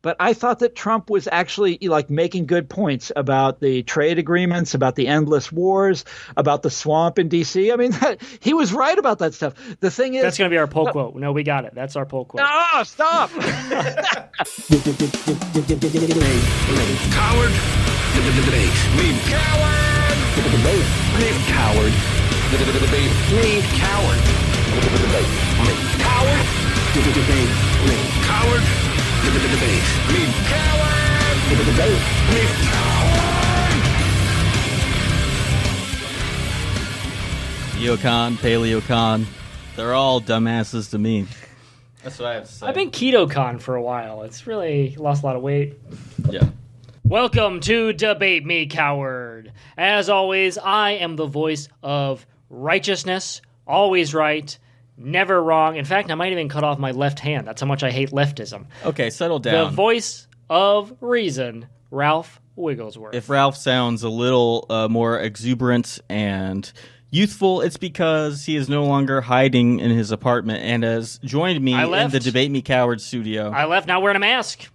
But I thought that Trump was actually like making good points about the trade agreements, about the endless wars, about the swamp in D.C. I mean, he was right about that stuff. The thing is, that's going to be our poll quote. No, we got it. That's our poll quote. No, stop. Coward. Leave coward. Leave coward. Leave coward. Coward. Coward. Leave coward. Leave coward. Neocon, paleocon, they're all dumbasses to me. That's what I have to say. I've been KetoCon for a while. It's really lost a lot of weight. Yeah. Welcome to Debate Me, Coward. As always, I am the voice of righteousness, always right, never wrong. In fact, I might even cut off my left hand. That's how much I hate leftism. Okay, settle down. The voice of reason, Ralph Wigglesworth. If Ralph sounds a little more exuberant and youthful, it's because he is no longer hiding in his apartment and has joined me in the Debate Me Coward studio. I left not wearing a mask.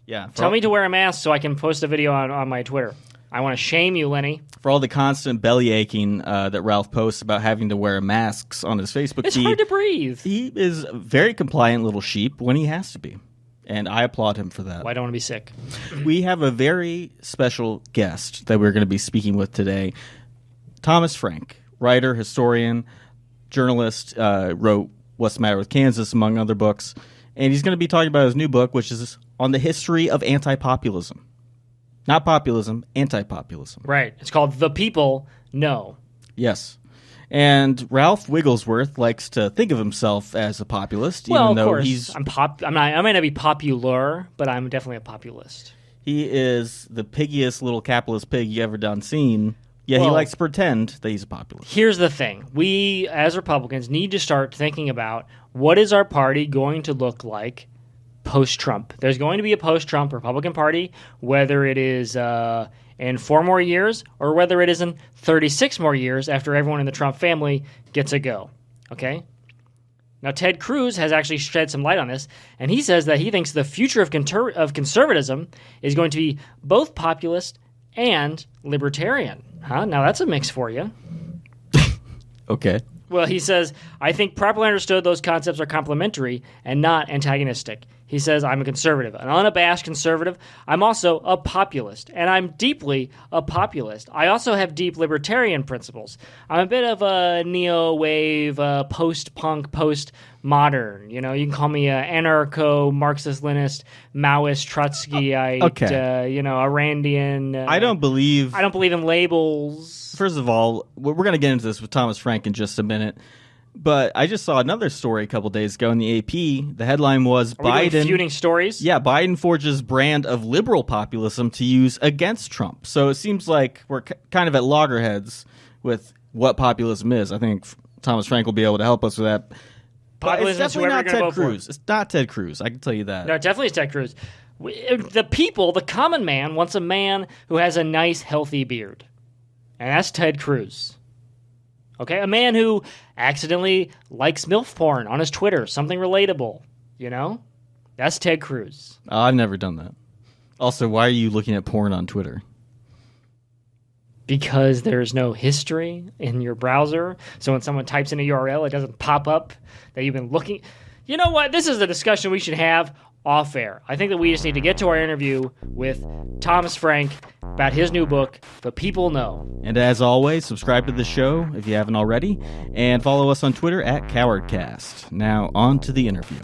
Yeah. Tell me to wear a mask so I can post a video on my Twitter. I want to shame you, Lenny. For all the constant belly aching that Ralph posts about having to wear masks on his Facebook It's feed. hard to breathe. He is a very compliant little sheep when he has to be. And I applaud him for that. Well, I don't want to be sick. We have a very special guest that we're going to be speaking with today. Thomas Frank, writer, historian, journalist, wrote What's the Matter with Kansas, among other books. And he's going to be talking about his new book, which is on the history of anti-populism. Not populism, anti-populism. Right. It's called The People Know. Yes. And Ralph Wigglesworth likes to think of himself as a populist, Well, even of though course. he's... I might not be popular, but I'm definitely a populist. He is the piggiest little capitalist pig you ever done seen. Yeah, he Well, likes to pretend that he's a populist. Here's the thing. We, as Republicans, need to start thinking about what is our party going to look like post-Trump. There's going to be a post-Trump Republican Party, whether it is in 4 more years or whether it is in 36 more years after everyone in the Trump family gets a go. Okay? Now, Ted Cruz has actually shed some light on this, and he says that he thinks the future of conservatism is going to be both populist and libertarian. Huh? Now, that's a mix for you. Okay. Well, he says, I think properly understood those concepts are complementary and not antagonistic. He says, I'm a conservative, an unabashed conservative. I'm also a populist, and I'm deeply a populist. I also have deep libertarian principles. I'm a bit of a neo-wave, post-punk, post-modern. You know, you can call me an anarcho-Marxist-Leninist, Maoist, Trotskyite, Okay. a Randian. I don't believe in labels. First of all, we're going to get into this with Thomas Frank in just a minute. But I just saw another story a couple days ago in the AP. The headline was Biden feuding stories. Yeah, Biden forges brand of liberal populism to use against Trump. So it seems like we're kind of at loggerheads with what populism is. I think Thomas Frank will be able to help us with that. But it's definitely not Ted Cruz. It's not Ted Cruz. I can tell you that. No, it definitely is Ted Cruz. The people, the common man, wants a man who has a nice, healthy beard. And that's Ted Cruz. Okay, a man who accidentally likes MILF porn on his Twitter, something relatable, you know? That's Ted Cruz. I've never done that. Also, why are you looking at porn on Twitter? Because there's no history in your browser, so when someone types in a URL, it doesn't pop up that you've been looking. You know what? This is a discussion we should have off air. I think that we just need to get to our interview with Thomas Frank about his new book, The People Know. And as always, subscribe to the show if you haven't already, and follow us on Twitter at CowardCast. Now, on to the interview.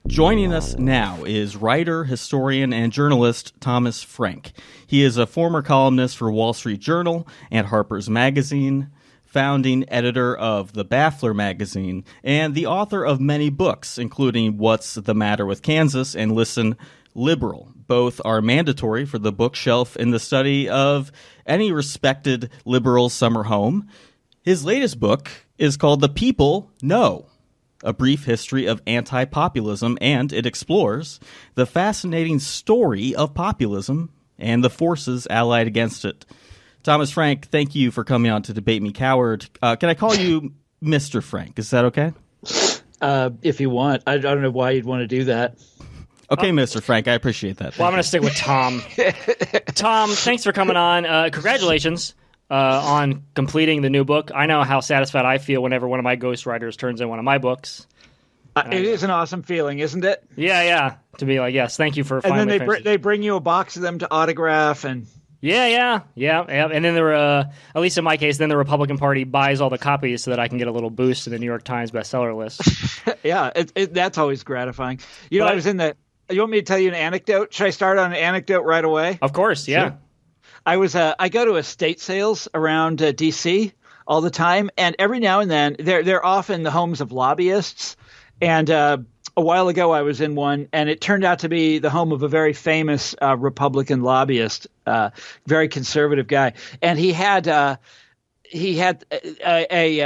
Joining us now is writer, historian, and journalist Thomas Frank. He is a former columnist for Wall Street Journal and Harper's Magazine, founding editor of The Baffler magazine, and the author of many books, including What's the Matter with Kansas and Listen, Liberal. Both are mandatory for the bookshelf in the study of any respected liberal summer home. His latest book is called The People Know, A Brief History of Anti-Populism, and it explores the fascinating story of populism and the forces allied against it. Thomas Frank, thank you for coming on to Debate Me Coward. Can I call you Mr. Frank? Is that okay? If you want. I don't know why you'd want to do that. Okay, Mr. Frank, I appreciate that. Well, I'm going to stick with Tom. Tom, thanks for coming on. Congratulations on completing the new book. I know how satisfied I feel whenever one of my ghostwriters turns in one of my books. It is an awesome feeling, isn't it? Yeah. To be like, yes, thank you for finally And then they bring you a box of them to autograph and... Yeah. And then there were, at least in my case, then the Republican Party buys all the copies so that I can get a little boost in the New York Times bestseller list. Yeah, that's always gratifying. You know, I was in the... You want me to tell you an anecdote? Should I start on an anecdote right away? Of course, yeah. Sure. I go to estate sales around D.C. all the time, and every now and then they're often the homes of lobbyists. And a while ago, I was in one, and it turned out to be the home of a very famous Republican lobbyist, very conservative guy, and he had a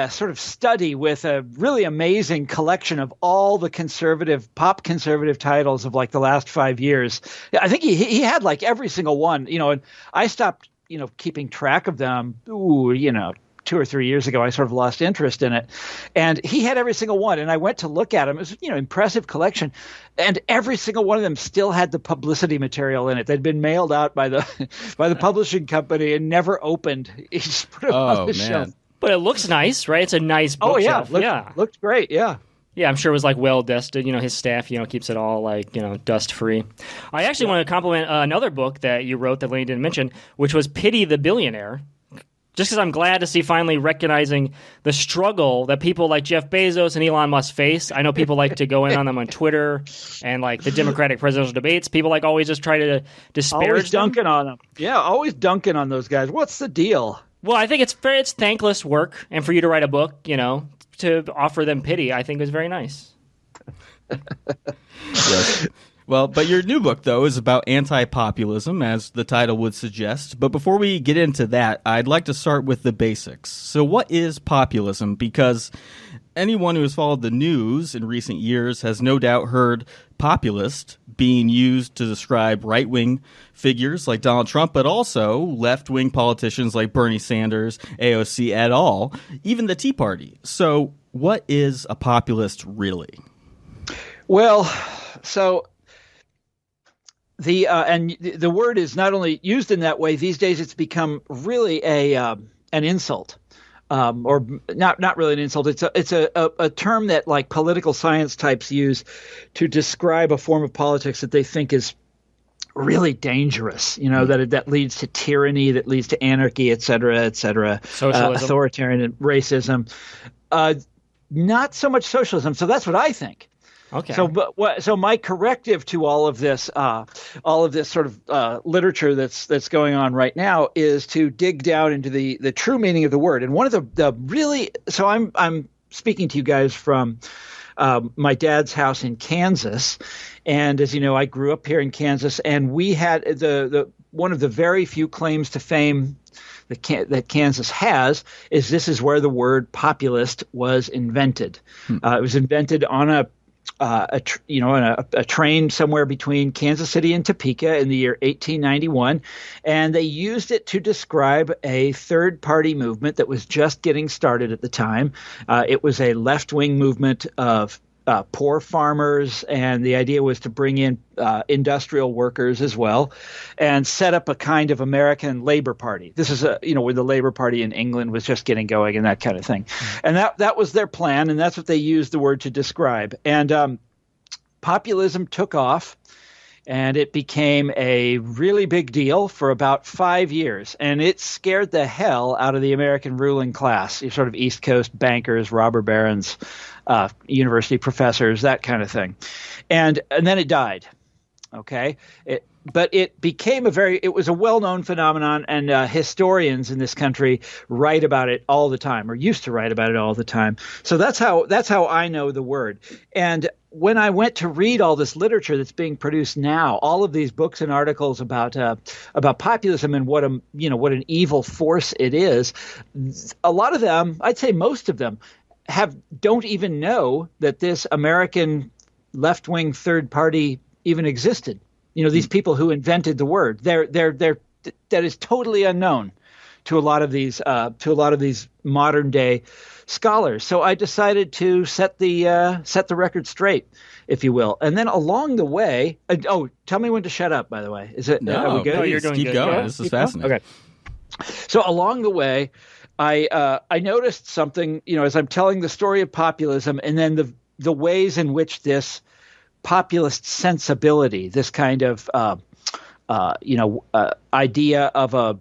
sort of study with a really amazing collection of all the pop conservative titles of like the last 5 years. I think he had like every single one, and I stopped, keeping track of them. 2 or 3 years ago, I sort of lost interest in it, and he had every single one. And I went to look at them. It was, impressive collection, and every single one of them still had the publicity material in it. They'd been mailed out by the publishing company and never opened. He just put them on the shelf. But it looks nice, right? It's a nice bookshelf. Looked great. Yeah. Yeah, I'm sure it was like well dusted. His staff, keeps it all like, dust free. I actually want to compliment another book that you wrote that Lenny didn't mention, which was Pity the Billionaire. Just because I'm glad to see finally recognizing the struggle that people like Jeff Bezos and Elon Musk face. I know people like to go in on them on Twitter and like the Democratic presidential debates. People like always just try to disparage always dunking on them. Yeah, always dunking on those guys. What's the deal? Well, I think it's thankless work, and for you to write a book, to offer them pity, I think is very nice. Yes. Well, but your new book, though, is about anti-populism, as the title would suggest. But before we get into that, I'd like to start with the basics. So what is populism? Because anyone who has followed the news in recent years has no doubt heard populist being used to describe right-wing figures like Donald Trump, but also left-wing politicians like Bernie Sanders, AOC et al., even the Tea Party. So what is a populist really? Well, so... The word is not only used in that way these days; it's become really an insult, or not really an insult. It's a term that like political science types use to describe a form of politics that they think is really dangerous. That leads to tyranny, that leads to anarchy, et cetera, authoritarian and racism. Not so much socialism. So that's what I think. Okay. So my corrective to all of this sort of literature that's going on right now is to dig down into the true meaning of the word. And one of the really so I'm speaking to you guys from my dad's house in Kansas, and as you know, I grew up here in Kansas, and we had the one of the very few claims to fame that Kansas has is this is where the word populist was invented. It was invented on a train somewhere between Kansas City and Topeka in the year 1891, and they used it to describe a third-party movement that was just getting started at the time. It was a left-wing movement of poor farmers, and the idea was to bring in industrial workers as well, and set up a kind of American Labor Party. This is where the Labor Party in England was just getting going and that kind of thing. And that was their plan, and that's what they used the word to describe. And populism took off, and it became a really big deal for about 5 years, and it scared the hell out of the American ruling class, sort of East Coast bankers, robber barons, university professors, that kind of thing. And then it died. Okay. But it became it was a well-known phenomenon, and historians in this country write about it all the time, or used to write about it all the time. So that's how I know the word. And when I went to read all this literature that's being produced now, all of these books and articles about populism and what an evil force it is, a lot of them, I'd say most of them, don't even know that this American left-wing third party even existed. these people who invented the word. That is totally unknown to a lot of these modern day scholars. So I decided to set the record straight, if you will. And then along the way, tell me when to shut up. By the way, are we good? No, you're doing keep good. going. Yeah. This is fascinating. Okay. So along the way, I noticed something. As I'm telling the story of populism, and then the ways in which this populist sensibility, this kind of idea of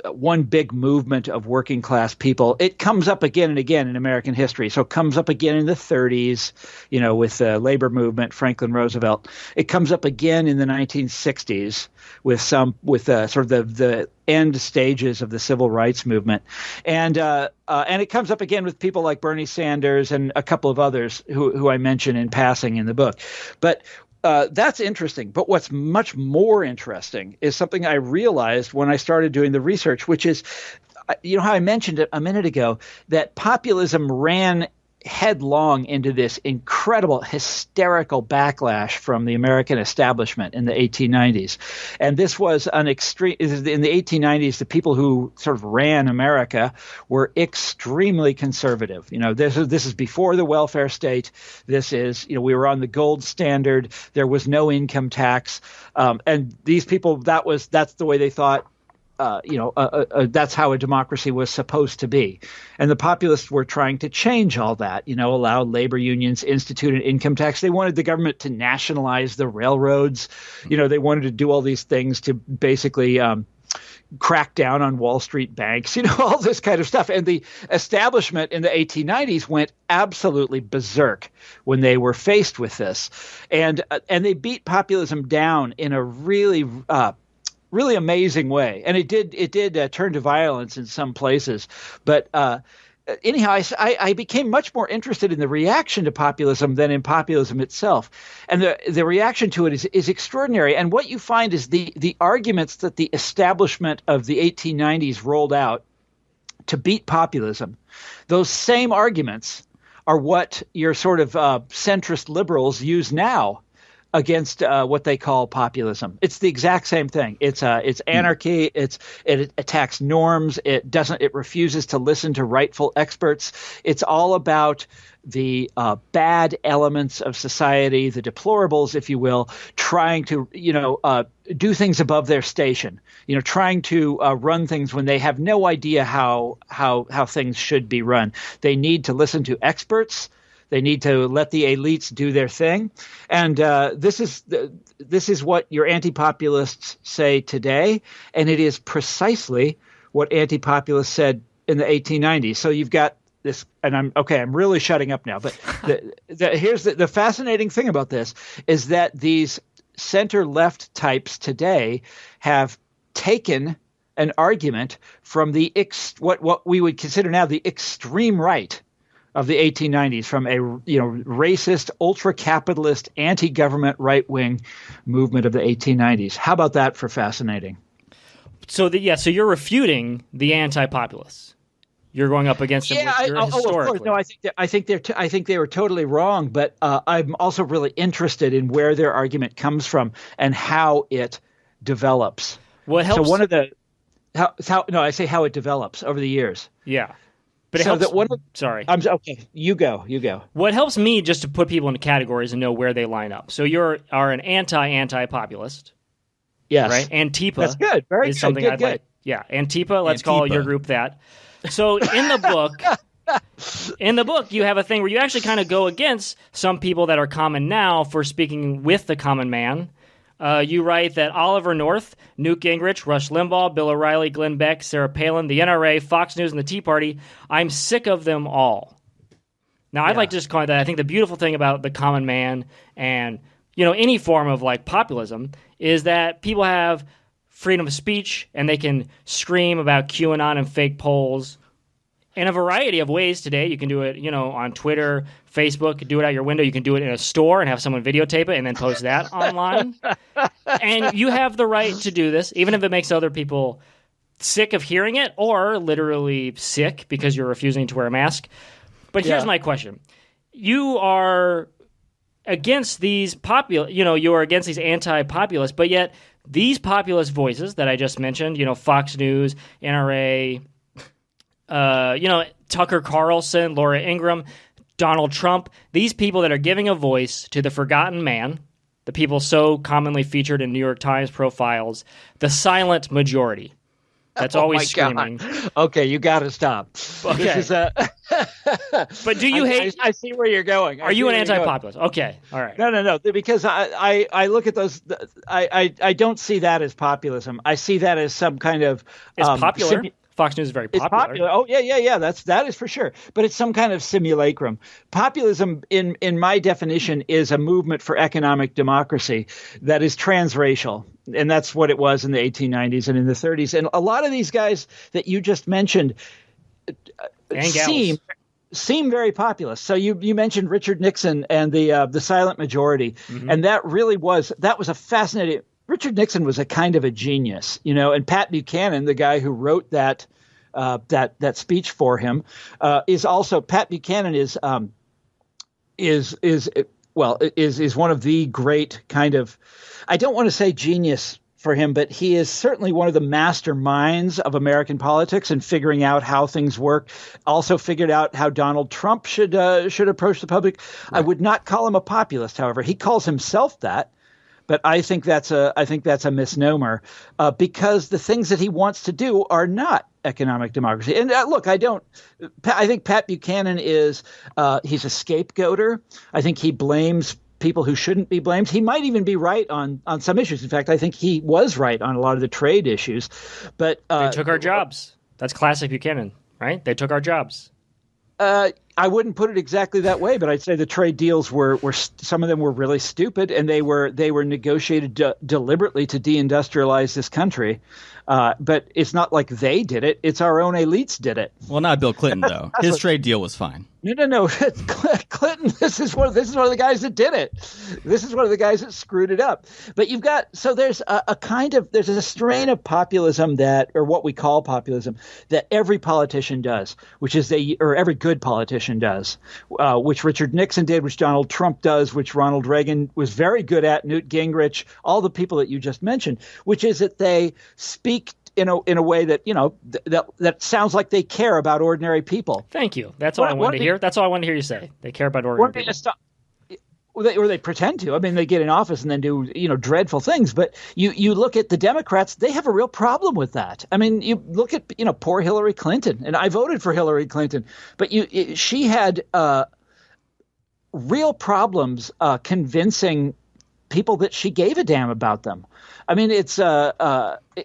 one big movement of working class people, it comes up again and again in American history. So it comes up again in the 30s, with the labor movement, Franklin Roosevelt. It comes up again in the 1960s with sort of the end stages of the civil rights movement, and it comes up again with people like Bernie Sanders and a couple of others who I mention in passing in the book. But that's interesting. But what's much more interesting is something I realized when I started doing the research, which is, how I mentioned it a minute ago, that populism ran headlong into this incredible hysterical backlash from the American establishment in the 1890s. And this was an extreme. In the 1890s, the people who sort of ran America were extremely conservative. This is before the welfare state. This is, we were on the gold standard. There was no income tax. And these people, that's the way they thought. That's how a democracy was supposed to be. And the populists were trying to change all that, allow labor unions, institute an income tax. They wanted the government to nationalize the railroads. They wanted to do all these things to basically crack down on Wall Street banks, all this kind of stuff. And the establishment in the 1890s went absolutely berserk when they were faced with this. And they beat populism down in a really amazing way, and it did turn to violence in some places. But anyhow, I became much more interested in the reaction to populism than in populism itself, and the reaction to it is extraordinary. And what you find is the arguments that the establishment of the 1890s rolled out to beat populism. Those same arguments are what your sort of centrist liberals use now against what they call populism. It's the exact same thing. It's anarchy. It attacks norms. It refuses to listen to rightful experts. It's all about the bad elements of society, the deplorables, if you will, trying to do things above their station. Trying to run things when they have no idea how things should be run. They need to listen to experts. They need to let the elites do their thing, and this is what your anti-populists say today, and it is precisely what anti-populists said in the 1890s. So you've got this, and I'm really shutting up now. But here's the fascinating thing about this is that these center-left types today have taken an argument from the what we would consider now the extreme right of the 1890s, from a racist, ultra-capitalist, anti-government right-wing movement of the 1890s. How about that for fascinating? So so you're refuting the anti-populists. You're going up against them historically. Of course. No, I think they were totally wrong, but I'm also really interested in where their argument comes from and how it develops. What helps? So I say how it develops over the years. Yeah. But it helps. Sorry. Okay. You go. What helps me just to put people into categories and know where they line up. So you are an anti-populist. Yes. Right? Antifa. That's good. Very is good. Something Good, I'd good. like. Yeah. Antifa. Let's call your group that. So in the book, you have a thing where you actually kind of go against some people that are common now for speaking with the common man. You write that Oliver North, Newt Gingrich, Rush Limbaugh, Bill O'Reilly, Glenn Beck, Sarah Palin, the NRA, Fox News, and the Tea Party, I'm sick of them all. Now, I'd like to just call it that. I think the beautiful thing about the common man and any form of populism is that people have freedom of speech and they can scream about QAnon and fake polls in a variety of ways today. You can do it, on Twitter, Facebook, do it out your window. You can do it in a store and have someone videotape it and then post that online. And you have the right to do this, even if it makes other people sick of hearing it or literally sick because you're refusing to wear a mask. But here's my question. You are against these you're against these anti-populists, but yet these populist voices that I just mentioned, Fox News, NRA, Tucker Carlson, Laura Ingraham, Donald Trump, these people that are giving a voice to the forgotten man, the people so commonly featured in New York Times profiles, the silent majority. That's always screaming. God. Okay, you got to stop. Okay. This is But do you hate? I see where you're going. Are you an anti-populist? Okay, all right. No. Because I look at those. I don't see that as populism. I see that as some kind of. It's popular. Fox News is very popular. It's popular. Oh yeah. That is for sure. But it's some kind of simulacrum. Populism, in my definition, is a movement for economic democracy that is transracial, and that's what it was in the 1890s and in the 30s. And a lot of these guys that you just mentioned seem very populist. So you mentioned Richard Nixon and the silent majority, and that was a fascinating. Richard Nixon was a kind of a genius, and Pat Buchanan, the guy who wrote that speech for him, is also Pat Buchanan is one of the great kind of, I don't want to say genius for him, but he is certainly one of the masterminds of American politics and figuring out how things work. Also figured out how Donald Trump should approach the public. Right. I would not call him a populist, however. He calls himself that. But I think that's a misnomer because the things that he wants to do are not economic democracy. And look, I think Pat Buchanan he's a scapegoater. I think he blames people who shouldn't be blamed. He might even be right on some issues. In fact, I think he was right on a lot of the trade issues. But they took our jobs. That's classic Buchanan, right? They took our jobs. I wouldn't put it exactly that way, but I'd say the trade deals were some of them were really stupid, and they were negotiated deliberately to deindustrialize this country. But it's not like they did it; it's our own elites did it. Well, not Bill Clinton though. His trade deal was fine. No. Clinton. This is one of the guys that did it. This is one of the guys that screwed it up. But there's a strain of populism or what we call populism that every politician does, which is every good politician does, which Richard Nixon did, which Donald Trump does, which Ronald Reagan was very good at, Newt Gingrich, all the people that you just mentioned, which is that they speak in a way that that sounds like they care about ordinary people. Thank you. That's all I wanted to hear. That's all I wanted to hear you say. They care about ordinary people. Or they pretend to. I mean, they get in office and then do dreadful things. But you look at the Democrats; they have a real problem with that. I mean, you look at poor Hillary Clinton, and I voted for Hillary Clinton, but she had real problems convincing people that she gave a damn about them. I mean, it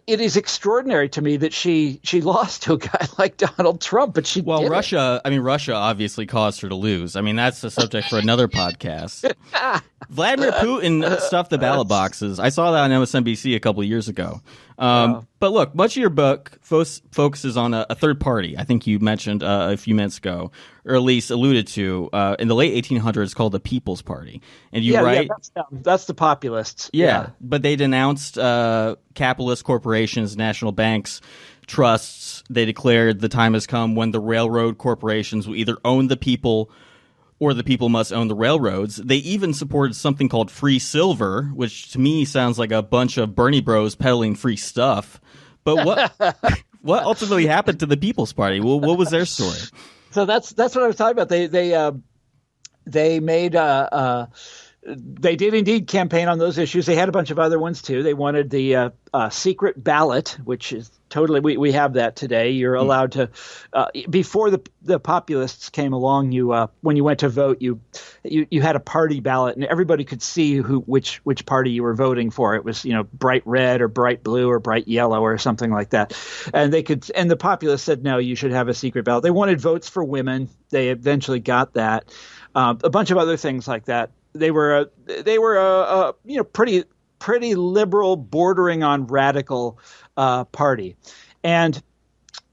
is extraordinary to me that she lost to a guy like Donald Trump, but she did Russia. I mean, Russia obviously caused her to lose. I mean, that's the subject for another podcast. Vladimir Putin stuffed the ballot boxes. I saw that on MSNBC a couple of years ago. But look, much of your book focuses on a third party. I think you mentioned a few minutes ago, or at least alluded to, in the late 1800s called the People's Party. And you write... Yeah, that's the populists. Yeah, but they denounced capitalist corporations, national banks, trusts. They declared the time has come when the railroad corporations will either own the people or the people must own the railroads. They even supported something called free silver, which to me sounds like a bunch of Bernie bros peddling free stuff. But what ultimately happened to the People's Party? Well, what was their story? So that's what I was talking about. They made they did indeed campaign on those issues. They had a bunch of other ones too. They wanted the secret ballot, which is totally we have that today. You're allowed to before the populists came along. When you went to vote, you had a party ballot, and everybody could see which party you were voting for. It was bright red or bright blue or bright yellow or something like that. And the populists said no, you should have a secret ballot. They wanted votes for women. They eventually got that. A bunch of other things like that. They were pretty liberal, bordering on radical party, and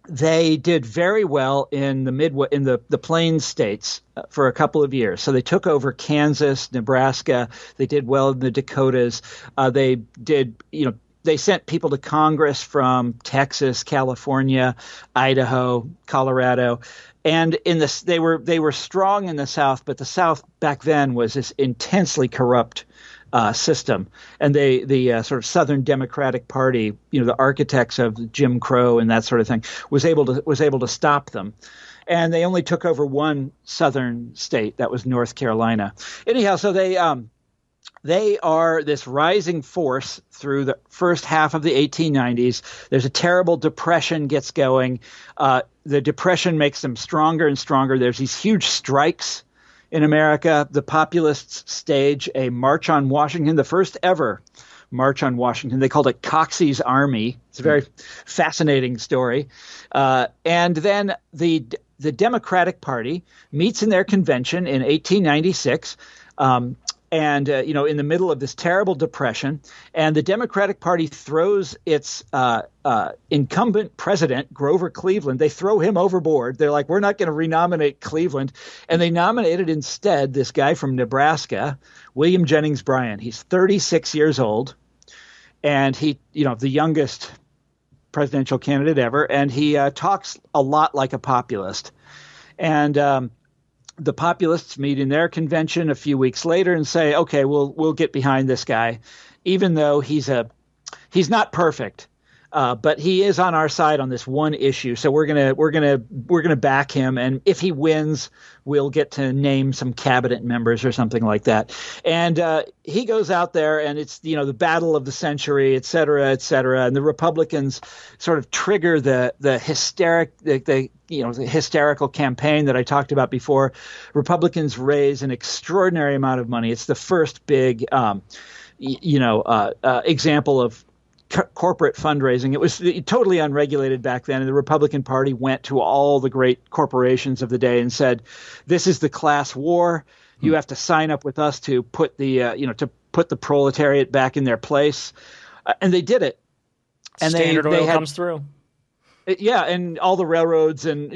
they did very well in the Plains states for a couple of years. So they took over Kansas, Nebraska. They did well in the Dakotas. They did they sent people to Congress from Texas, California, Idaho, Colorado, and in this they were strong in the South, but the South back then was this intensely corrupt system, and the sort of Southern Democratic Party, the architects of Jim Crow and that sort of thing, was able to stop them. And they only took over one southern state, that was North Carolina. Anyhow, so they are this rising force through the first half of the 1890s. There's a terrible depression gets going. The depression makes them stronger and stronger. There's these huge strikes in America. The populists stage a March on Washington, the first ever March on Washington. They called it Coxey's Army. It's a very fascinating story. And then the Democratic Party meets in their convention in 1896. And in the middle of this terrible depression, and the Democratic Party throws its incumbent president, Grover Cleveland. They throw him overboard. They're like, we're not going to renominate Cleveland. And they nominated instead this guy from Nebraska, William Jennings Bryan. He's 36 years old, and he, the youngest presidential candidate ever. And he talks a lot like a populist. And the populists meet in their convention a few weeks later and say, okay, we'll get behind this guy, even though he's not perfect, but he is on our side on this one issue. So we're gonna back him, and if he wins, we'll get to name some cabinet members or something like that. And he goes out there, and it's the battle of the century, et cetera, et cetera. And the Republicans sort of trigger the hysterical campaign that I talked about before. Republicans raise an extraordinary amount of money. It's the first big, example of corporate fundraising. It was totally unregulated back then, and the Republican Party went to all the great corporations of the day and said, "This is the class war. You have to sign up with us to put the proletariat back in their place," and they did it. And Standard Oil comes through. Yeah, and all the railroads and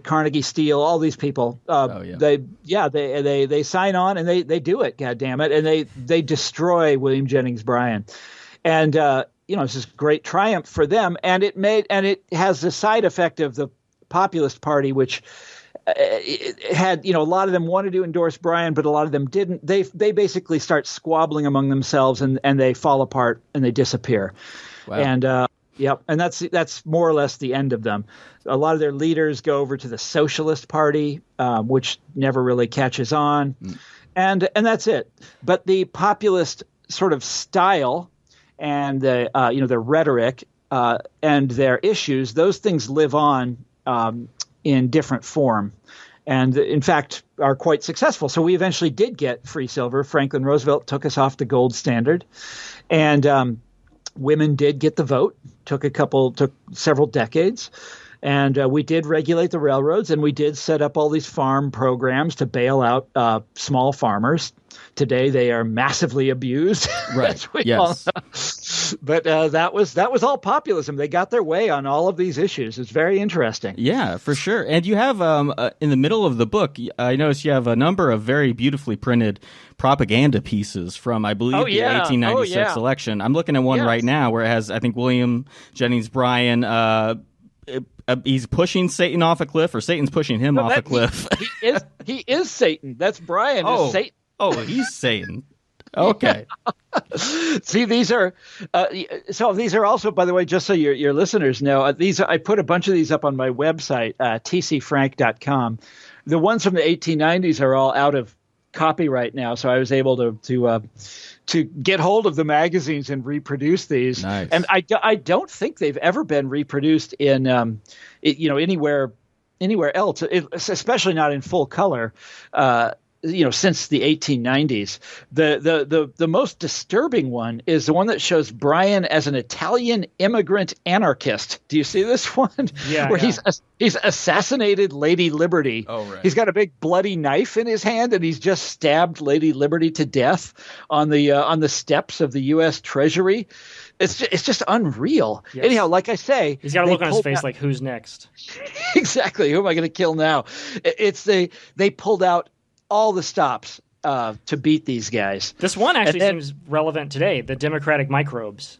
Carnegie Steel, all these people. They sign on and they do it. God damn it, and they destroy William Jennings Bryan, and it's this great triumph for them. And it has the side effect of the Populist Party, which it had a lot of them wanted to endorse Bryan, but a lot of them didn't. They basically start squabbling among themselves, and they fall apart and they disappear. Wow. And yep, and that's more or less the end of them. A lot of their leaders go over to the Socialist Party, which never really catches on, and that's it. But the populist sort of style and the their rhetoric and their issues, those things live on in different form, and in fact are quite successful. So we eventually did get free silver. Franklin Roosevelt took us off the gold standard, and women did get the vote. Took several decades, and we did regulate the railroads, and we did set up all these farm programs to bail out small farmers. Today they are massively abused, right? Yes, but that was all populism. They got their way on all of these issues. It's very interesting. Yeah, for sure. And you have in the middle of the book, I noticed you have a number of very beautifully printed propaganda pieces from, I believe, the 1896 election. I'm looking at one right now where it has, I think, William Jennings Bryan. He's pushing Satan off a cliff, or Satan's pushing him off a cliff. He is Satan. That's Bryan. Is Satan. Oh, he's Satan. Okay. See, these are also, by the way, just so your listeners know, I put a bunch of these up on my website, tcfrank.com. The ones from the 1890s are all out of copyright now, so I was able to get hold of the magazines and reproduce these. Nice. And I don't think they've ever been reproduced in anywhere else, especially not in full color. Since the 1890s. The most disturbing one is the one that shows Bryan as an Italian immigrant anarchist. Do you see this one? Yeah. Where he's assassinated Lady Liberty. Oh, right. He's got a big bloody knife in his hand, and he's just stabbed Lady Liberty to death on the steps of the U.S. Treasury. It's just unreal. Yes. Anyhow, like I say, he's got a look on his face like, who's next? Exactly. Who am I going to kill now? They pulled out all the stops to beat these guys. This one actually seems relevant today, the democratic microbes.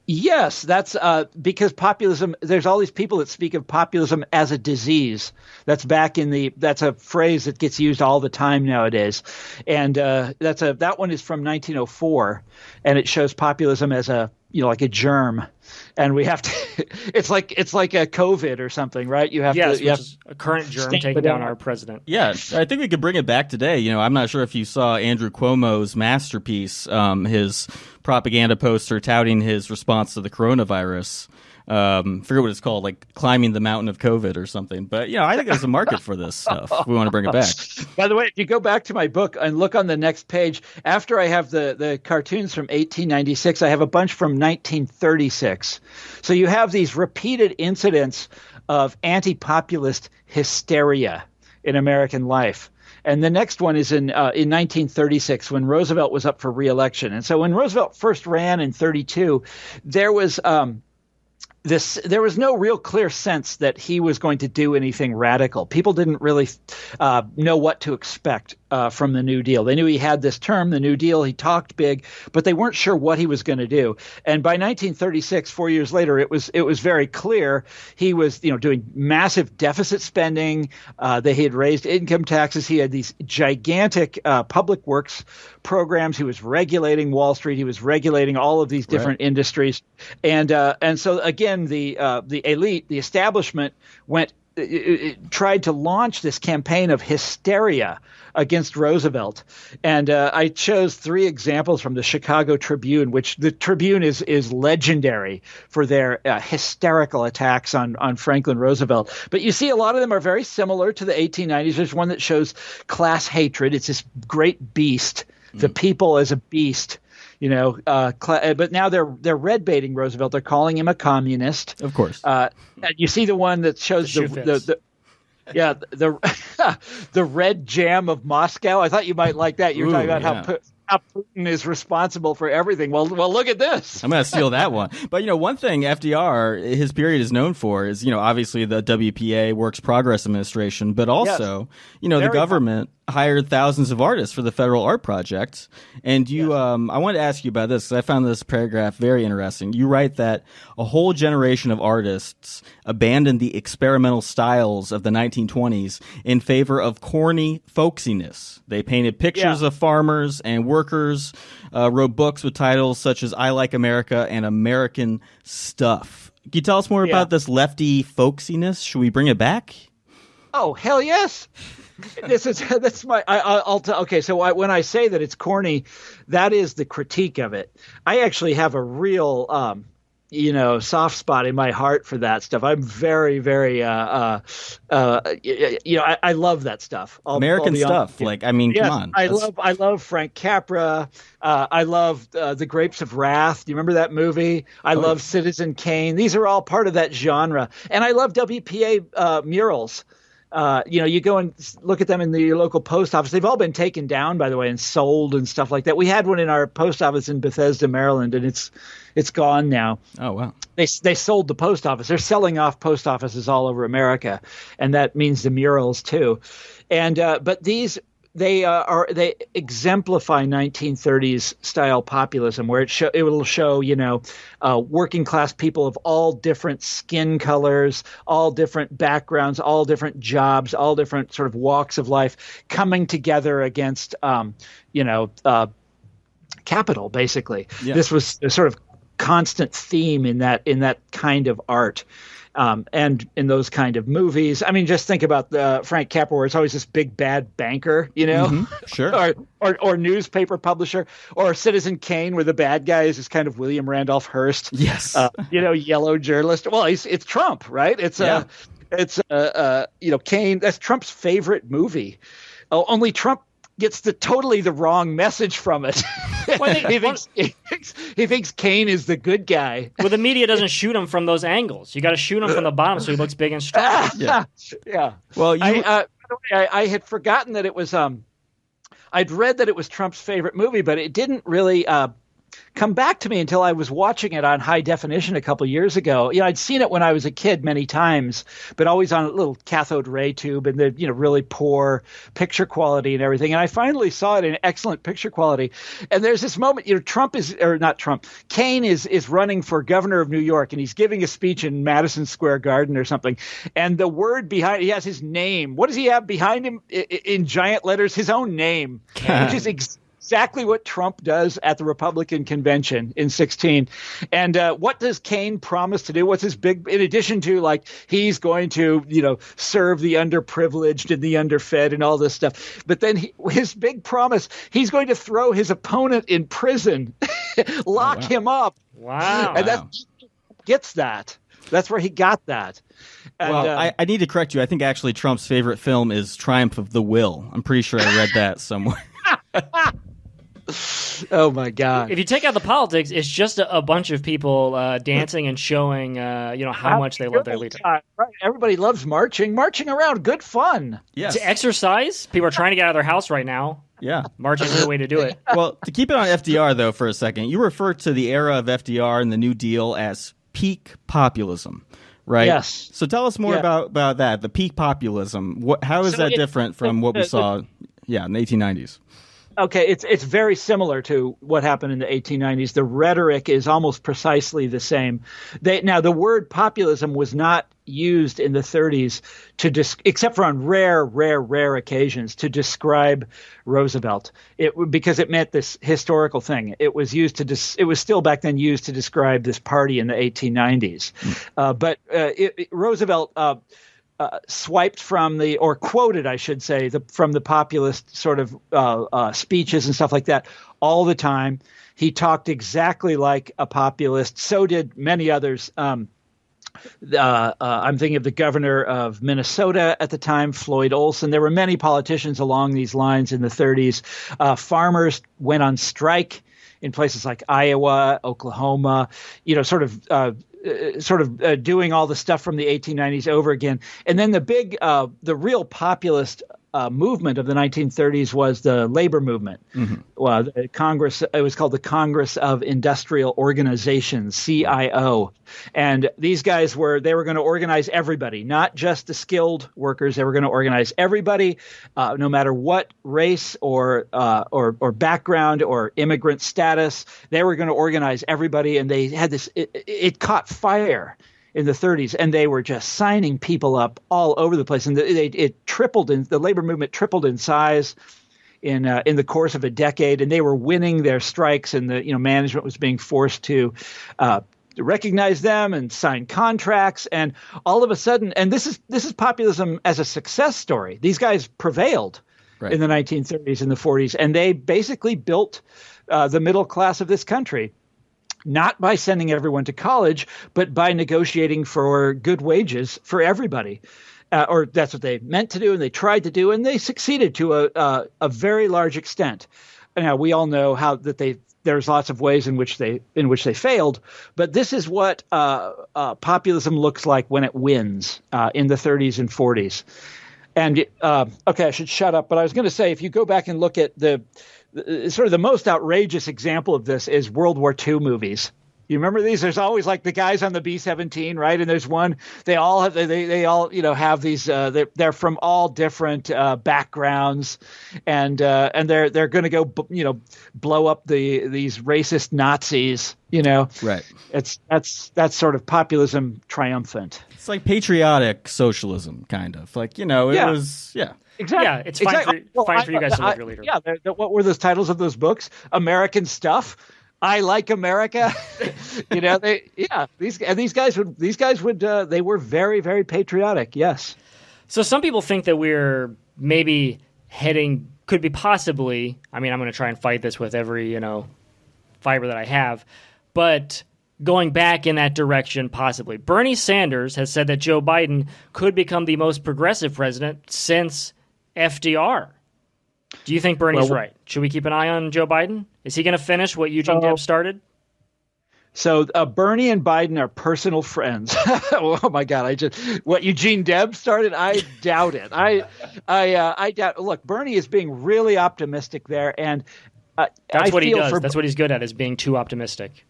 Yes, that's because populism. There's all these people that speak of populism as a disease. That's a phrase that gets used all the time nowadays, and that one is from 1904, and it shows populism as like a germ, and we have to. It's like a COVID or something, right? You have is a current germ taking down our president. Yeah, I think we could bring it back today. I'm not sure if you saw Andrew Cuomo's masterpiece, his propaganda poster touting his response to the coronavirus. Forget what it's called, like climbing the mountain of COVID or something. But I think there's a market for this stuff. We want to bring it back. By the way, if you go back to my book and look on the next page, after I have the cartoons from 1896, I have a bunch from 1936. So you have these repeated incidents of anti-populist hysteria in American life. And the next one is in 1936 when Roosevelt was up for re-election. And so when Roosevelt first ran in 32, there was no real clear sense that he was going to do anything radical. People didn't really know what to expect from the New Deal. They knew he had this term, the New Deal. He talked big, but they weren't sure what he was going to do. And by 1936, 4 years later, it was very clear he was doing massive deficit spending. They had raised income taxes. He had these gigantic public works programs. He was regulating Wall Street. He was regulating all of these different industries. And so again, the elite, the establishment it tried to launch this campaign of hysteria against Roosevelt. And I chose 3 examples from the Chicago Tribune, which the Tribune is legendary for their hysterical attacks on Franklin Roosevelt. But you see a lot of them are very similar to the 1890s. There's one that shows class hatred. It's this great beast, the people as a beast. But now they're red baiting Roosevelt. They're calling him a communist. Of course. And you see the one that shows the red jam of Moscow. I thought you might like that. You were talking about how Putin is responsible for everything. Well, look at this. I'm going to steal that one. But, one thing FDR, his period is known for is, obviously the WPA, Works Progress Administration, but also, the government hired thousands of artists for the Federal Art Project. And I wanted to ask you about this because I found this paragraph very interesting. You write that a whole generation of artists abandoned the experimental styles of the 1920s in favor of corny folksiness. They painted pictures of farmers and workers, wrote books with titles such as I Like America and American Stuff. Can you tell us more about this lefty folksiness? Should we bring it back? Oh, hell yes. That's my I'll tell. Okay, so when I say that it's corny, that is the critique of it. I actually have a real soft spot in my heart for that stuff. I'm very, very I love that stuff. American Stuff. Come on. I love Frank Capra. I love The Grapes of Wrath. Do you remember that movie? I love Citizen Kane. These are all part of that genre. And I love WPA murals. You go and look at them in your local post office. They've all been taken down, by the way, and sold and stuff like that. We had one in our post office in Bethesda, Maryland, and it's gone now. Oh, wow. They sold the post office. They're selling off post offices all over America, and that means the murals too. And but these they exemplify 1930s style populism, where it will show working class people of all different skin colors, all different backgrounds, all different jobs, all different sort of walks of life coming together against capital. Basically, this was a sort of constant theme in that kind of art. And in those kind of movies, I mean, just think about the Frank Capra, where it's always this big bad banker, sure, or newspaper publisher, or Citizen Kane, where the bad guy is this kind of William Randolph Hearst, yes, yellow journalist. Well, it's Trump, right? Kane. That's Trump's favorite movie. Only Trump gets totally the wrong message from it. He thinks Kane is the good guy. Well, the media doesn't shoot him from those angles. You got to shoot him from the bottom so he looks big and strong. Yeah. Well, by the way, I had forgotten that it was. I'd read that it was Trump's favorite movie, but it didn't really come back to me until I was watching it on high definition a couple years ago. I'd seen it when I was a kid many times, but always on a little cathode ray tube and the really poor picture quality and everything. And I finally saw it in excellent picture quality. And there's this moment, Kane is running for governor of New York, and he's giving a speech in Madison Square Garden or something. And the word behind, he has his name. What does he have behind him in giant letters? His own name, which is exactly what Trump does at the Republican convention in 2016. And what does Kane promise to do? What's his big, in addition to like, he's going to, serve the underprivileged and the underfed and all this stuff. But then his big promise, he's going to throw his opponent in prison, lock him up. Wow. And that gets that. That's where he got that. And, well, I need to correct you. I think actually Trump's favorite film is Triumph of the Will. I'm pretty sure I read that somewhere. Oh my God! If you take out the politics, it's just a bunch of people dancing and showing, how much they love their leader. Right. Everybody loves marching around. Good fun. Yes. To exercise, people are trying to get out of their house right now. Yeah. Marching is the way to do it. Well, to keep it on FDR though for a second, you refer to the era of FDR and the New Deal as peak populism, right? Yes. So tell us more about that. The peak populism. How is that different from what we saw? In the 1890s. Okay, it's very similar to what happened in the 1890s. The rhetoric is almost precisely the same. Now, the word populism was not used in the 30s except for on rare occasions to describe Roosevelt. Because it meant this historical thing. It was used it was still back then used to describe this party in the 1890s. But Roosevelt. Swiped from or quoted, I should say, from the populist sort of speeches and stuff like that all the time. He talked exactly like a populist. So did many others. I'm thinking of the governor of Minnesota at the time, Floyd Olson. There were many politicians along these lines in the 30s. Farmers went on strike in places like Iowa, Oklahoma, doing all the stuff from the 1890s over again. And then the real populist movement of the 1930s was the labor movement. Mm-hmm. Well, it was called the Congress of Industrial Organizations, CIO. And these guys were going to organize everybody, not just the skilled workers. They were going to organize everybody, no matter what race or background or immigrant status. They were going to organize everybody, and they had this. It caught fire in the 30s, and they were just signing people up all over the place, and it tripled. The labor movement tripled in size in the course of a decade, and they were winning their strikes, and the management was being forced to recognize them and sign contracts, and all of a sudden, and this is populism as a success story. These guys prevailed in the 1930s and the 40s, and they basically built the middle class of this country. Not by sending everyone to college, but by negotiating for good wages for everybody. Or that's what they meant to do, and they tried to do, and they succeeded to a very large extent. Now, we all know there's lots of ways in which they failed, but this is what populism looks like when it wins in the 30s and 40s. And okay, I should shut up, but I was going to say, if you go back and look at the most outrageous example of this is World War II movies. You remember these? There's always like the guys on the B-17, right? And there's one. They all have have these. They're from all different backgrounds, and they're going to go blow up these racist Nazis. Right. That's sort of populism triumphant. It's like patriotic socialism, kind of like it was. Exactly. Yeah, it's fine for you guys to love your leader. Yeah, what were those titles of those books? American Stuff. I Like America. These guys would they were very, very patriotic. Yes. So some people think that we're maybe could be possibly. I mean, I'm going to try and fight this with every fiber that I have, but going back in that direction, possibly. Bernie Sanders has said that Joe Biden could become the most progressive president since FDR. Do you think Bernie's right? Should we keep an eye on Joe Biden? Is he going to finish what Eugene Debs started? So Bernie and Biden are personal friends. Oh my God! What Eugene Debs started? I doubt it. I doubt. Look, Bernie is being really optimistic there, and That's what he feel does. That's what he's good at, is being too optimistic.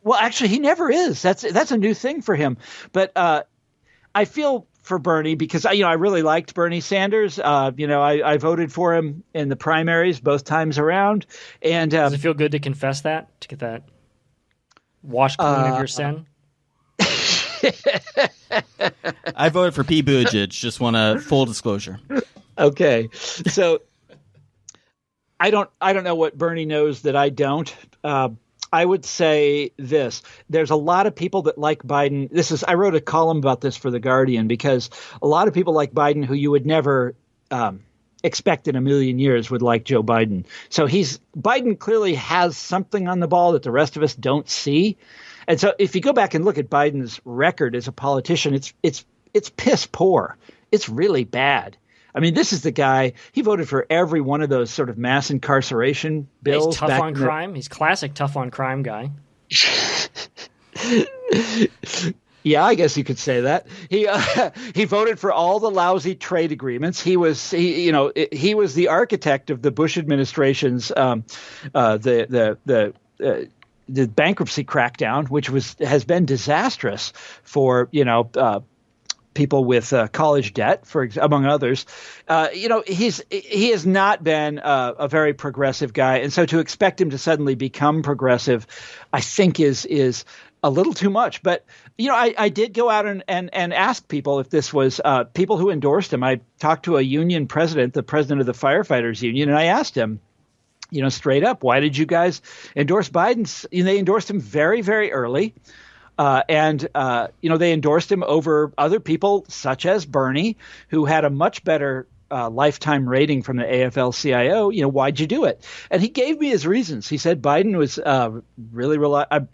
Well, actually, he never is. That's a new thing for him. But I feel for Bernie because I really liked Bernie Sanders. I voted for him in the primaries both times around. And does it feel good to confess that, to get that washed clean of your sin? I voted for Pete Buttigieg. Just want a full disclosure. Okay, so I don't know what Bernie knows that I don't. I would say this. There's a lot of people that like Biden. I wrote a column about this for The Guardian because a lot of people like Biden who you would never expect in a million years would like Joe Biden. So Biden clearly has something on the ball that the rest of us don't see. And so if you go back and look at Biden's record as a politician, it's piss poor. It's really bad. I mean, this is the guy, he voted for every one of those sort of mass incarceration bills. He's tough on crime. He's classic tough on crime guy. Yeah, I guess you could say that. He voted for all the lousy trade agreements. He was the architect of the Bush administration's the bankruptcy crackdown, which has been disastrous for people with college debt, among others. He has not been a very progressive guy, and so to expect him to suddenly become progressive, I think is a little too much. But I did go out and ask people if this was people who endorsed him. I talked to a union president, the president of the firefighters union, and I asked him, straight up, why did you guys endorse Biden? They endorsed him very, very early. And they endorsed him over other people such as Bernie, who had a much better lifetime rating from the AFL-CIO. Why'd you do it? And he gave me his reasons. He said Biden was really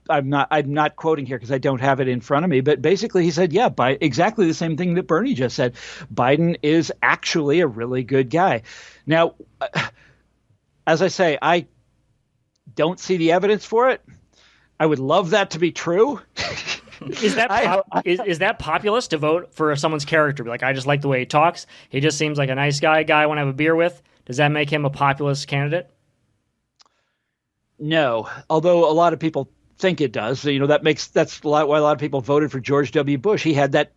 I'm not quoting here because I don't have it in front of me, but basically he said, yeah, by exactly the same thing that Bernie just said. Biden is actually a really good guy. Now, as I say, I don't see the evidence for it. I would love that to be true. Is that populist to vote for someone's character? Be like, I just like the way he talks. He just seems like a nice guy I want to have a beer with. Does that make him a populist candidate? No, although a lot of people think it does. That's why a lot of people voted for George W. Bush. He had that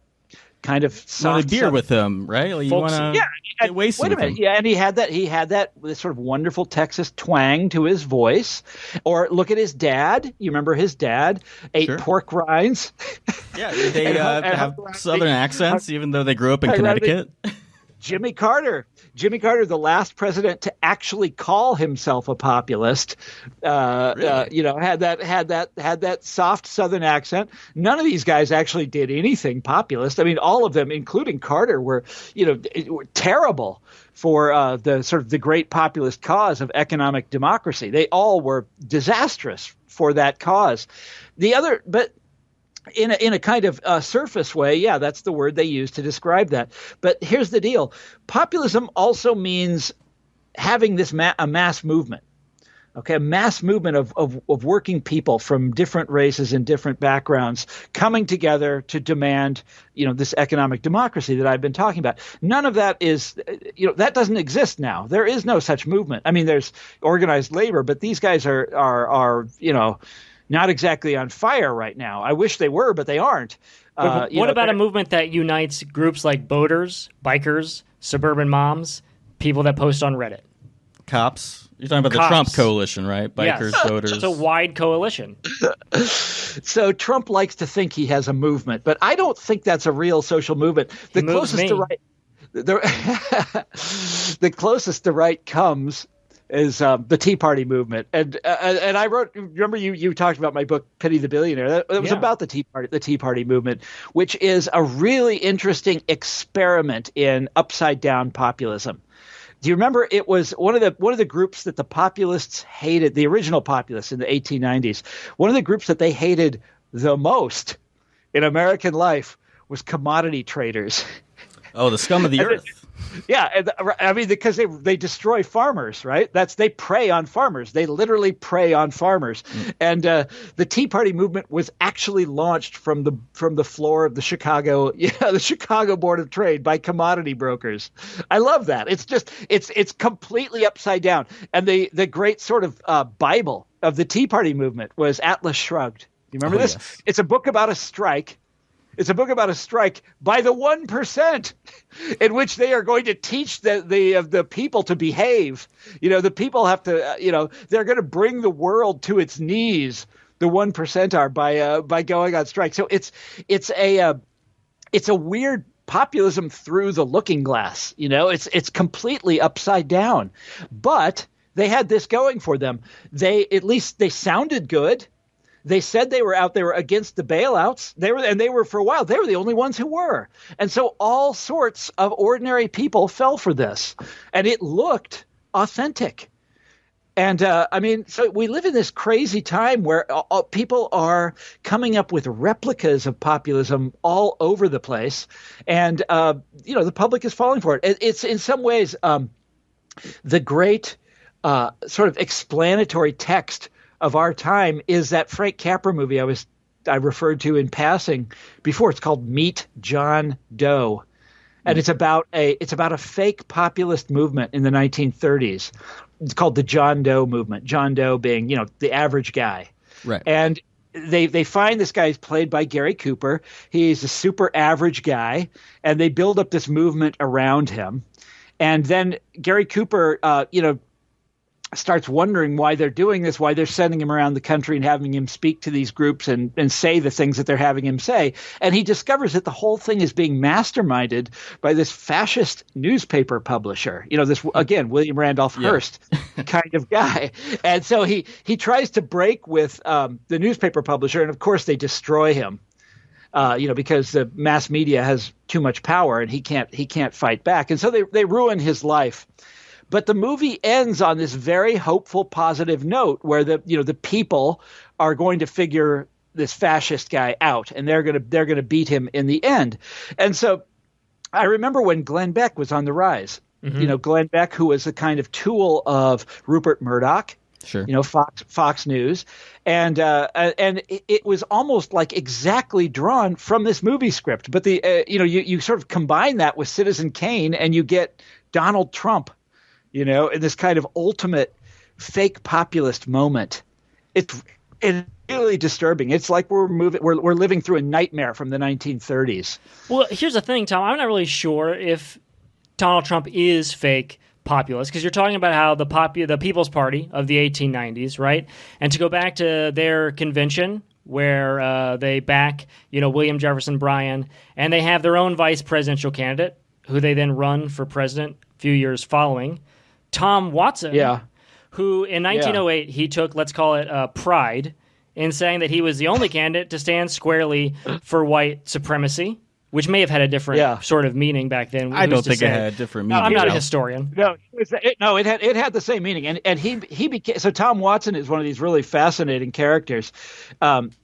kind of soft beer with him, right? Like you want to get wasted wait a minute. with him. Yeah, and he had that this sort of wonderful Texas twang to his voice. Or look at his dad. You remember his dad ate pork rinds. Yeah, they have Southern accents, even though they grew up in Connecticut. Jimmy Carter, the last president to actually call himself a populist, really? Had that soft Southern accent. None of these guys actually did anything populist. I mean, all of them, including Carter, were terrible for the sort of the great populist cause of economic democracy. They all were disastrous for that cause. But in a kind of surface way, yeah, that's the word they use to describe that. But here's the deal. Populism also means having this a mass movement, okay, a mass movement of working people from different races and different backgrounds coming together to demand, this economic democracy that I've been talking about. None of that is, that doesn't exist now. There is no such movement. I mean, there's organized labor, but these guys are not exactly on fire right now. I wish they were, but they aren't. What about a movement that unites groups like boaters, bikers, suburban moms, people that post on Reddit? Cops? You're talking about the Trump coalition, right? Bikers, boaters. It's a wide coalition. So Trump likes to think he has a movement, but I don't think that's a real social movement. The closest the right comes is the Tea Party movement, and I wrote. Remember, you talked about my book "Pity the Billionaire." That was about the Tea Party movement, which is a really interesting experiment in upside down populism. Do you remember? It was one of the groups that the populists hated, the original populists in the 1890s. One of the groups that they hated the most in American life was commodity traders. Oh, the scum of the earth. Yeah, I mean, because they destroy farmers, right? They prey on farmers. They literally prey on farmers. And the Tea Party movement was actually launched from the floor of the Chicago Board of Trade by commodity brokers. I love that. It's completely upside down. And the great sort of Bible of the Tea Party movement was Atlas Shrugged. You remember this? Yes. It's a book about a strike. It's a book about a strike by the 1%, in which they are going to teach the people to behave. The people have to, they're going to bring the world to its knees. The 1% are by going on strike. So it's a weird populism through the looking glass. It's completely upside down. But they had this going for them. At least they sounded good. They said they were against the bailouts. They were for a while. They were the only ones who were. And so all sorts of ordinary people fell for this, and it looked authentic. And so we live in this crazy time where people are coming up with replicas of populism all over the place, and the public is falling for it. It's in some ways the great sort of explanatory text of our time is that Frank Capra movie I referred to in passing before. It's called Meet John Doe, and it's about a fake populist movement in the 1930s. It's called the John Doe movement. John Doe being the average guy, Right. And they find this guy is played by Gary Cooper. He's a super average guy, and they build up this movement around him. And then Gary Cooper, starts wondering why they're doing this, why they're sending him around the country and having him speak to these groups and say the things that they're having him say. And he discovers that the whole thing is being masterminded by this fascist newspaper publisher, this, again, William Randolph Hearst kind of guy. And so he tries to break with the newspaper publisher, and of course they destroy him. Because the mass media has too much power and he can't fight back. And so they ruin his life. But the movie ends on this very hopeful, positive note where the people are going to figure this fascist guy out, and they're going to beat him in the end. And so I remember when Glenn Beck was on the rise. Mm-hmm. Glenn Beck, who was a kind of tool of Rupert Murdoch. Sure. Fox News, and it was almost like exactly drawn from this movie script. But you sort of combine that with Citizen Kane, and you get Donald Trump. In this kind of ultimate fake populist moment. It's really disturbing. It's like we're living through a nightmare from the 1930s. Well, here's the thing, Tom. I'm not really sure if Donald Trump is fake populist, because you're talking about how the People's Party of the 1890s, right? And to go back to their convention where they back, William Jefferson Bryan, and they have their own vice presidential candidate who they then run for president a few years following. Tom Watson, who in 1908 he took, let's call it pride in saying that he was the only candidate to stand squarely for white supremacy, which may have had a different sort of meaning back then. I don't think it had a different meaning. I'm not a historian. No, it had the same meaning, and he became. So Tom Watson is one of these really fascinating characters.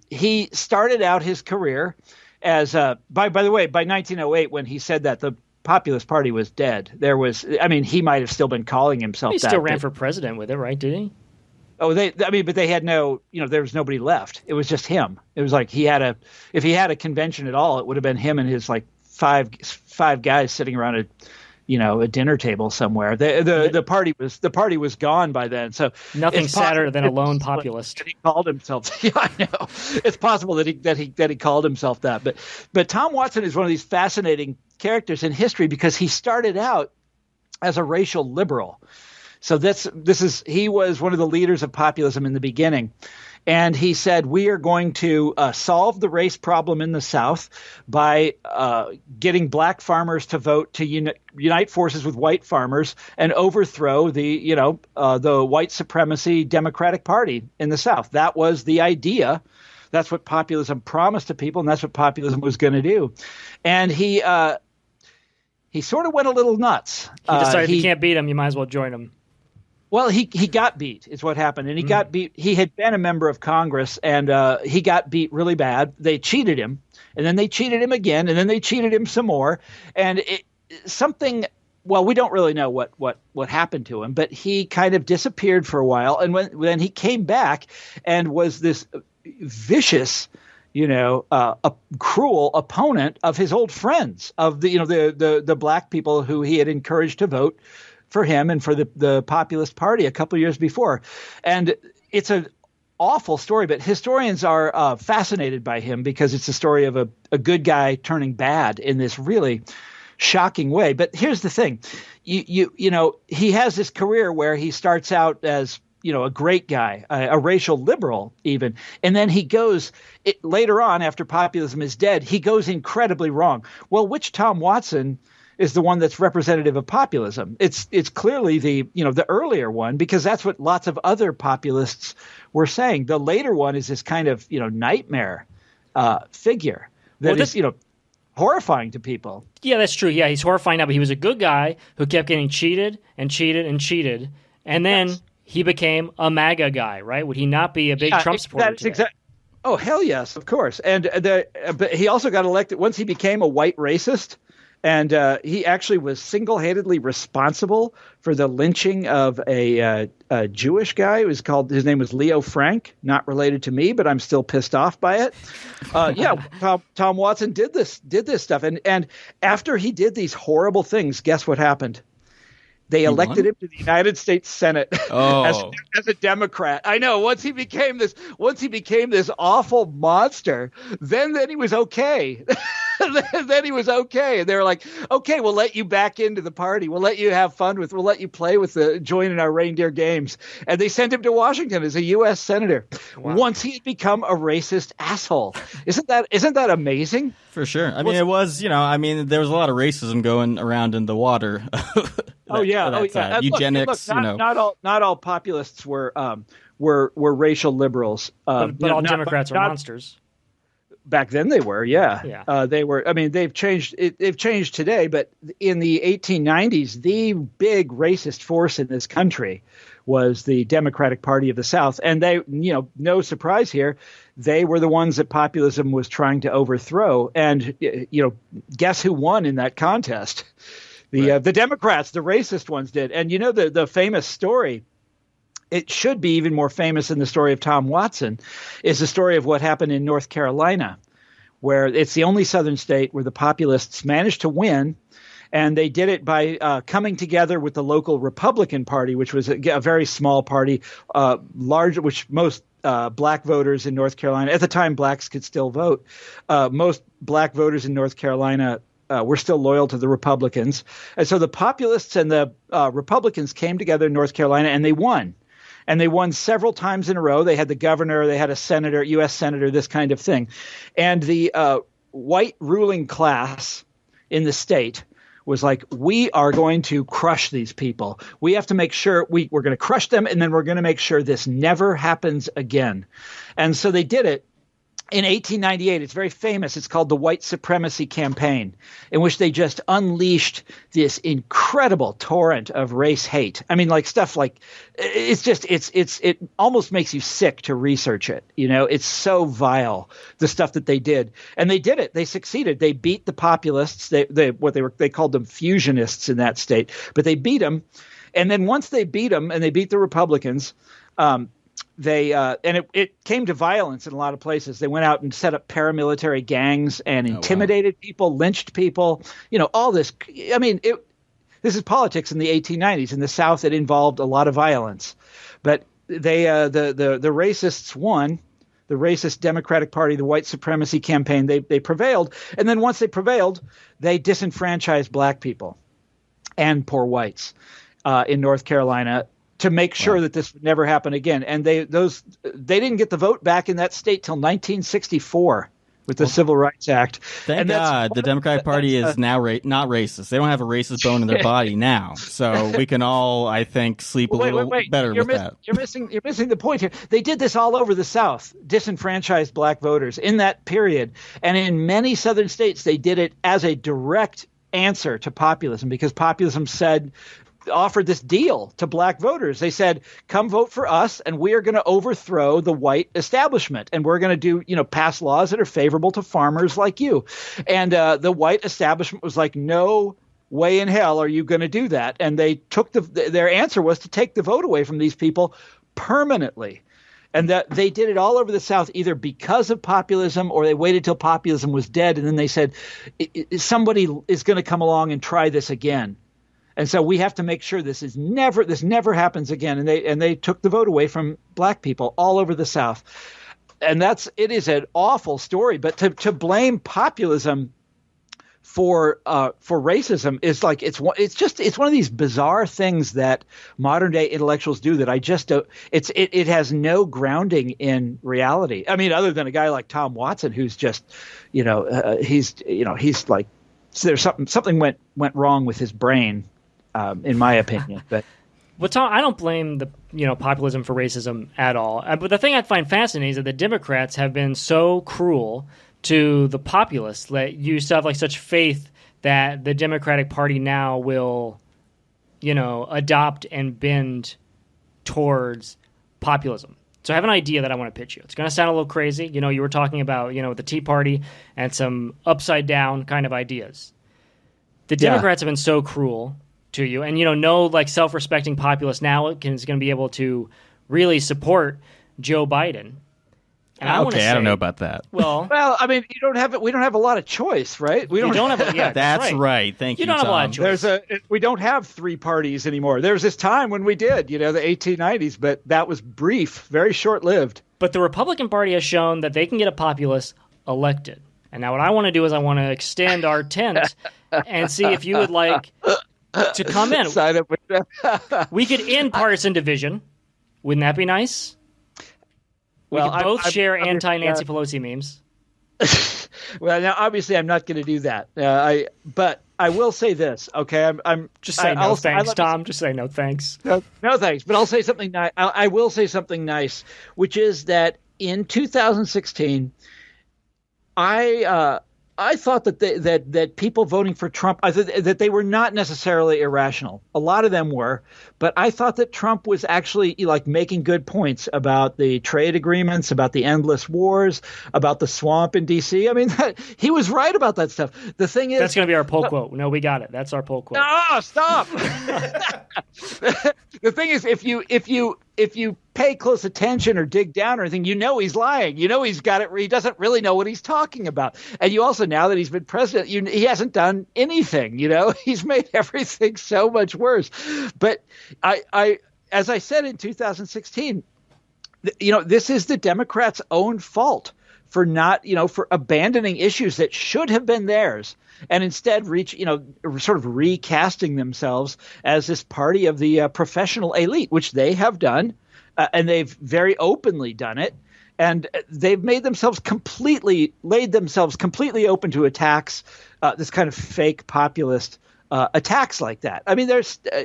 He started out his career as by the way, by 1908 when he said that, the Populist Party was dead. He might have still been calling himself that. He still ran for president with it, right? Did he? Oh, but they had no, there was nobody left. It was just him. It was like if he had a convention at all, it would have been him and his like five guys sitting around a dinner table somewhere. The party was gone by then. So nothing sadder than a lone populist. He called himself. Yeah, I know. It's possible that he called himself that. But Tom Watson is one of these fascinating characters in history because he started out as a racial liberal. So he was one of the leaders of populism in the beginning. And he said, we are going to solve the race problem in the South by getting black farmers to vote to unite forces with white farmers and overthrow the white supremacy Democratic Party in the South. That was the idea. That's what populism promised to people, and that's what populism was going to do. And he sort of went a little nuts. He decided if you can't beat him, you might as well join him. Well, he got beat is what happened. And he got beat. He had been a member of Congress, and he got beat really bad. They cheated him, and then they cheated him again, and then they cheated him some more. And something well, we don't really know what happened to him, but he kind of disappeared for a while, and when he came back and was this vicious, a cruel opponent of his old friends, of the black people who he had encouraged to vote for him and for the Populist Party a couple of years before. And it's an awful story, but historians are fascinated by him because it's a story of a good guy turning bad in this really shocking way. But here's the thing, he has this career where he starts out as a great guy, a racial liberal even, and then he goes later on, after populism is dead, he goes incredibly wrong. Well, which Tom Watson is the one that's representative of populism? It's clearly the earlier one, because that's what lots of other populists were saying. The later one is this kind of nightmare figure that is horrifying to people. Yeah, that's true. Yeah, he's horrifying now, but he was a good guy who kept getting cheated and cheated and cheated, and then he became a MAGA guy, right? Would he not be a big Trump supporter? That's exactly. Oh, hell yes, of course. And but he also got elected once he became a white racist. And he actually was single-handedly responsible for the lynching of a Jewish guy. His name was Leo Frank, not related to me, but I'm still pissed off by it. Tom Watson did this stuff, and after he did these horrible things, guess what happened? They elected him to the United States Senate as a Democrat. I know. Once he became this awful monster, then he was okay. Then he was okay, and they were like, "Okay, we'll let you back into the party. We'll let you have fun we'll let you play join in our reindeer games." And they sent him to Washington as a U.S. senator. Wow. Once he had become a racist asshole. Isn't that amazing? For sure. I mean, it was. There was a lot of racism going around in the water. Eugenics. Not all populists were racial liberals. But all Democrats are monsters. Back then they were, yeah. They were. I mean, they've changed. They've changed today, but in the 1890s, the big racist force in this country was the Democratic Party of the South, and they, no surprise here, they were the ones that populism was trying to overthrow. And guess who won in that contest? The Democrats, the racist ones did. And the famous story. It should be even more famous than the story of Tom Watson, is the story of what happened in North Carolina, where it's the only southern state where the populists managed to win. And they did it by coming together with the local Republican Party, which was a very small party, which most black voters in North Carolina, at the time blacks could still vote, most black voters in North Carolina were still loyal to the Republicans. And so the populists and the Republicans came together in North Carolina, and they won. And they won several times in a row. They had the governor, they had a senator, U.S. senator, this kind of thing. And the white ruling class in the state was like, we are going to crush these people. We have to make sure we're going to crush them, and then we're going to make sure this never happens again. And so they did it. In 1898, it's very famous. It's called the White Supremacy Campaign, in which they just unleashed this incredible torrent of race hate. I mean, stuff like it almost makes you sick to research it. It's so vile, the stuff that they did, and they did it. They succeeded. They beat the populists. They called them fusionists in that state, but they beat them. And then once they beat them, and they beat the Republicans. It came to violence in a lot of places. They went out and set up paramilitary gangs and intimidated people, lynched people, all this. I mean, this is politics in the 1890s. In the South, it involved a lot of violence. But the racists won. The racist Democratic Party, the White Supremacy Campaign, they prevailed. And then once they prevailed, they disenfranchised black people and poor whites in North Carolina, to make sure that this would never happen again. And they didn't get the vote back in that state till 1964 with the Civil Rights Act. Thank God the Democratic Party is now not racist. They don't have a racist bone in their body now. So we can all, I think, sleep a little better with that. You're missing the point here. They did this all over the South, disenfranchised black voters in that period. And in many southern states, they did it as a direct answer to populism, because populism offered this deal to black voters. They said, come vote for us, and we are going to overthrow the white establishment, and we're going to pass laws that are favorable to farmers like you. And the white establishment was like, no way in hell are you going to do that? And they took their answer was to take the vote away from these people permanently. And that they did it all over the South, either because of populism or they waited till populism was dead. And then they said, somebody is going to come along and try this again. And so we have to make sure this never happens again. And they took the vote away from black people all over the South. And it is an awful story. But to blame populism for racism is like it's one of these bizarre things that modern day intellectuals do that I just don't. It has no grounding in reality. I mean, other than a guy like Tom Watson, who's just he's like there's something went wrong with his brain, in my opinion. But well, Tom, I don't blame the populism for racism at all. But the thing I find fascinating is that the Democrats have been so cruel to the populace that you still have like such faith that the Democratic Party now will, adopt and bend towards populism. So I have an idea that I want to pitch you. It's going to sound a little crazy. You were talking about, the Tea Party and some upside down kind of ideas. The Democrats have been so cruel to you, and no like self-respecting populace now is going to be able to really support Joe Biden. And I don't know about that. Well, I mean, we don't have a lot of choice, right? We don't have. Yeah, that's right. Thank you. You don't have a lot of choice. We don't have three parties anymore. There was this time when we did, the 1890s, but that was brief, very short-lived. But the Republican Party has shown that they can get a populace elected. And now what I want to do is I want to extend our tent and see if you would like to come in. Sign up with that. We could end partisan division. Wouldn't that be nice? We could both share anti-Nancy Pelosi memes. Well, now obviously I'm not going to do that. But I will say this, okay? I'm just say no thanks, Tom. Just say no thanks. No thanks. But I'll say something nice. I will say something nice, which is that in 2016, I thought that people voting for Trump, that they were not necessarily irrational. A lot of them were, but I thought that Trump was actually like making good points about the trade agreements, about the endless wars, about the swamp in D.C. I mean, he was right about that stuff. The thing is, that's going to be our poll quote. No, we got it. That's our poll quote. No, stop. The thing is, if you pay close attention or dig down or anything, he's lying. He's got it. He doesn't really know what he's talking about. And you also, now that he's been president, he hasn't done anything. He's made everything so much worse. But I as I said in 2016, this is the Democrats' own fault for not, for abandoning issues that should have been theirs and instead sort of recasting themselves as this party of the professional elite, which they have done. And they've very openly done it, and they've laid themselves completely open to attacks, this kind of fake populist attacks like that. I mean,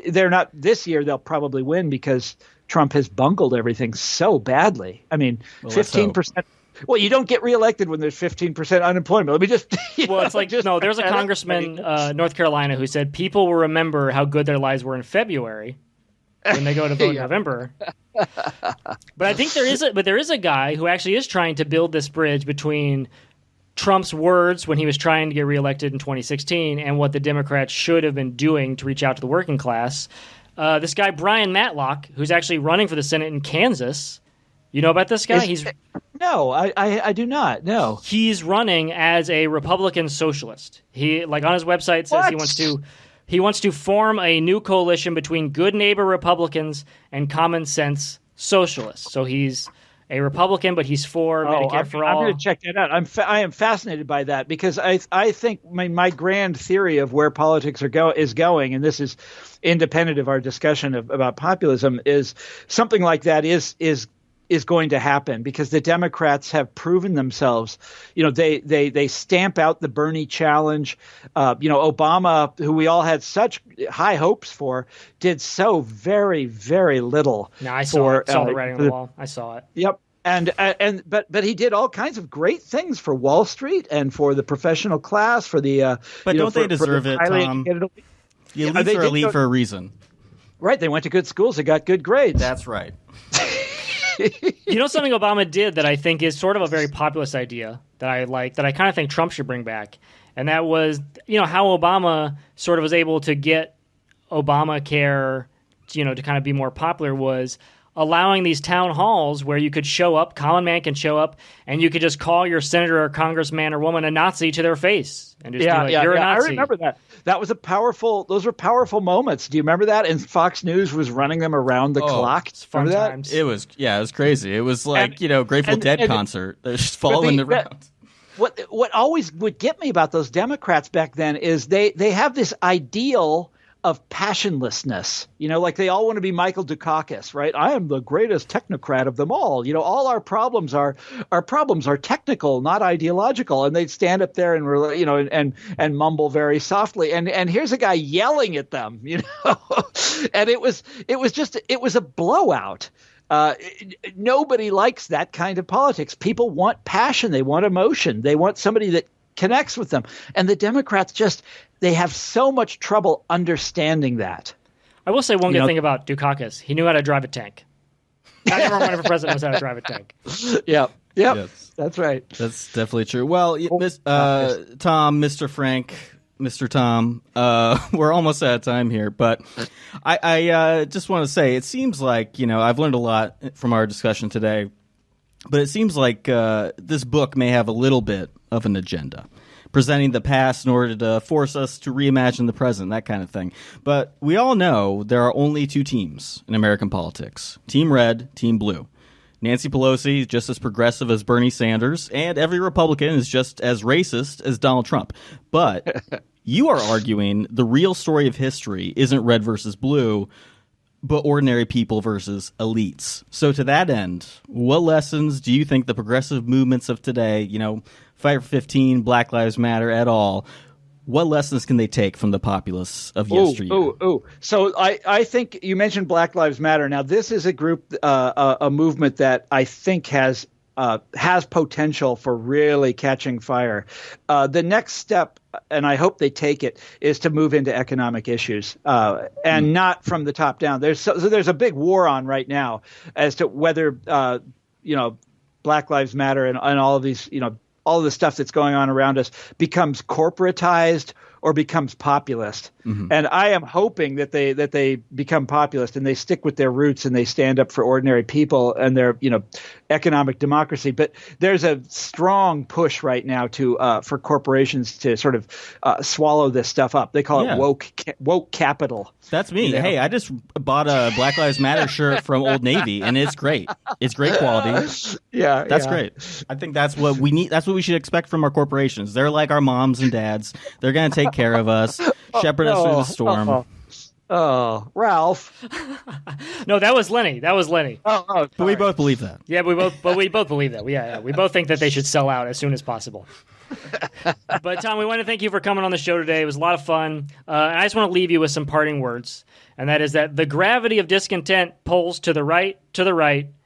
they're not this year. They'll probably win because Trump has bungled everything so badly. I mean, 15%. Well, you don't get reelected when there's 15% unemployment. Let me just. Well, it's like there's a congressman, North Carolina, who said people will remember how good their lives were in February when they go to vote in November. But I think there is a guy who actually is trying to build this bridge between Trump's words when he was trying to get reelected in 2016 and what the Democrats should have been doing to reach out to the working class. This guy, Brian Matlock, who's actually running for the Senate in Kansas. You know about this guy? No, I do not. No. He's running as a Republican socialist. He, like on his website, says he wants to form a new coalition between good neighbor Republicans and common sense socialists. So he's a Republican, but he's for Medicare for all. I'm going to check that out. I am fascinated by that because I think my grand theory of where politics is going, and this is independent of our discussion about populism, is something like that is going to happen because the Democrats have proven themselves. They stamp out the Bernie challenge. Obama, who we all had such high hopes for, did so very, very little. No, I saw the writing on the wall. I saw it. Yep. But he did all kinds of great things for Wall Street and for the professional class, for the but don't they deserve it, Tom? The elites are elite for a reason. Right. They went to good schools. They got good grades. That's right. Something Obama did that I think is sort of a very populist idea that I like, that I kind of think Trump should bring back. and that was how Obama sort of was able to get Obamacare, to kind of be more popular, was allowing these town halls where you could show up, common man can show up, and you could just call your senator or congressman or woman a Nazi to their face and just be like, you're a Nazi. I remember that. Those were powerful moments. Do you remember that? And Fox News was running them around the clock. It's fun times. It was crazy. It was like, Grateful Dead concert. They're just following around. What always would get me about those Democrats back then is they have this ideal of passionlessness, like they all want to be Michael Dukakis, right? I am the greatest technocrat of them all. All our problems are technical, not ideological. And they'd stand up there and and mumble very softly. And here's a guy yelling at them, and it was a blowout. Nobody likes that kind of politics. People want passion. They want emotion. They want somebody that connects with them. And the Democrats they have so much trouble understanding that. I will say one good thing about Dukakis. He knew how to drive a tank. Not everyone running for president knows how to drive a tank. Yeah. Yes. That's right. That's definitely true. Well, Tom, Mr. Frank, Mr. Tom, we're almost out of time here, but I just want to say it seems like, I've learned a lot from our discussion today, but it seems like this book may have a little bit of an agenda, presenting the past in order to force us to reimagine the present, that kind of thing. But we all know there are only two teams in American politics, Team Red, Team Blue. Nancy Pelosi is just as progressive as Bernie Sanders, and every Republican is just as racist as Donald Trump. But you are arguing the real story of history isn't red versus blue, but ordinary people versus elites. So to that end, what lessons do you think the progressive movements of today, Fight for 15, Black Lives Matter, et al., what lessons can they take from the populists of yesteryear? So I think you mentioned Black Lives Matter. Now, this is a group, a movement that I think has potential for really catching fire. The next step, and I hope they take it, is to move into economic issues and not from the top down. There's a big war on right now as to whether Black Lives Matter and all of these all of the stuff that's going on around us becomes corporatized or becomes populist. Mm-hmm. And I am hoping that they become populist and they stick with their roots and they stand up for ordinary people and their economic democracy. But there's a strong push right now for corporations to sort of swallow this stuff up. They call it woke capital. That's me. Hey, I just bought a Black Lives Matter shirt from Old Navy, and it's great. It's great quality. Yeah, that's great. I think that's what we need. That's what we should expect from our corporations. They're like our moms and dads. They're going to take care of us, shepherd us through the storm. Oh, Ralph. No, that was Lenny. But we both believe that. Yeah, we both believe that. Yeah. We both think that they should sell out as soon as possible. But Tom, we want to thank you for coming on the show today. It was a lot of fun. And I just want to leave you with some parting words. And that is that the gravity of discontent pulls to the right,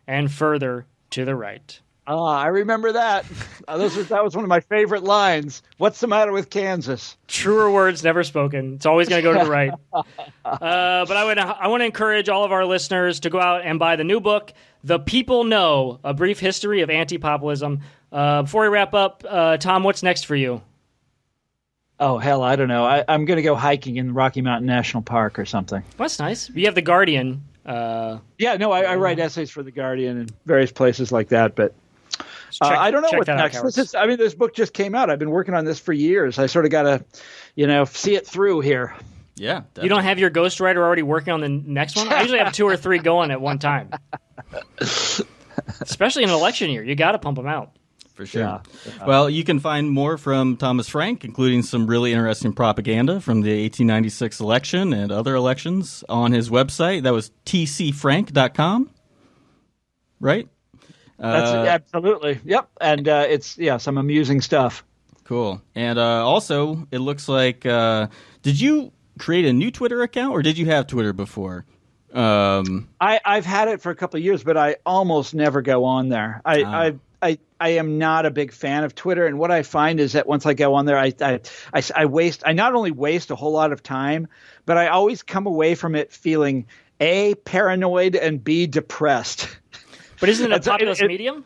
and further to the right. I remember that. That was one of my favorite lines. What's the matter with Kansas? Truer words never spoken. It's always going to go to the right. But I want to encourage all of our listeners to go out and buy the new book, The People Know, A Brief History of Anti-Populism. Before we wrap up, Tom, what's next for you? Oh, hell, I don't know. I'm going to go hiking in Rocky Mountain National Park or something. That's nice. You have The Guardian. I write essays for The Guardian and various places like that, but I don't know what's next. This book just came out. I've been working on this for years. I sort of got to, see it through here. Yeah. Definitely. You don't have your ghostwriter already working on the next one? I usually have 2 or 3 going at one time. Especially in an election year. You got to pump them out. For sure. Yeah. Well, you can find more from Thomas Frank, including some really interesting propaganda from the 1896 election and other elections on his website. That was tcfrank.com, right? That's absolutely. Yep. And it's some amusing stuff. Cool. And also, it looks like, did you create a new Twitter account or did you have Twitter before? I've had it for a couple of years, but I almost never go on there. I am not a big fan of Twitter, and what I find is that once I go on there, I not only waste a whole lot of time, but I always come away from it feeling A, paranoid, and B, depressed. But isn't it a populist medium?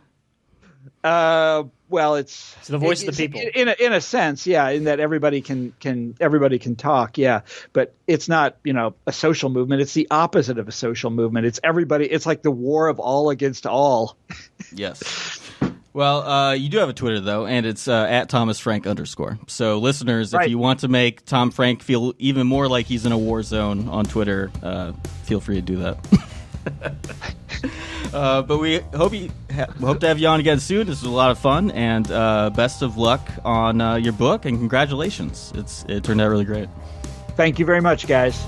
Well, it's the voice of the people. In a sense, yeah, in that everybody can talk, yeah, but it's not a social movement. It's the opposite of a social movement. It's everybody. It's like the war of all against all. Yes. Well, you do have a Twitter though, and it's at @ThomasFrank_. So, listeners, if you want to make Tom Frank feel even more like he's in a war zone on Twitter, feel free to do that. But we hope to have you on again soon. This was a lot of fun, and best of luck on your book, and congratulations. It turned out really great. Thank you very much, guys.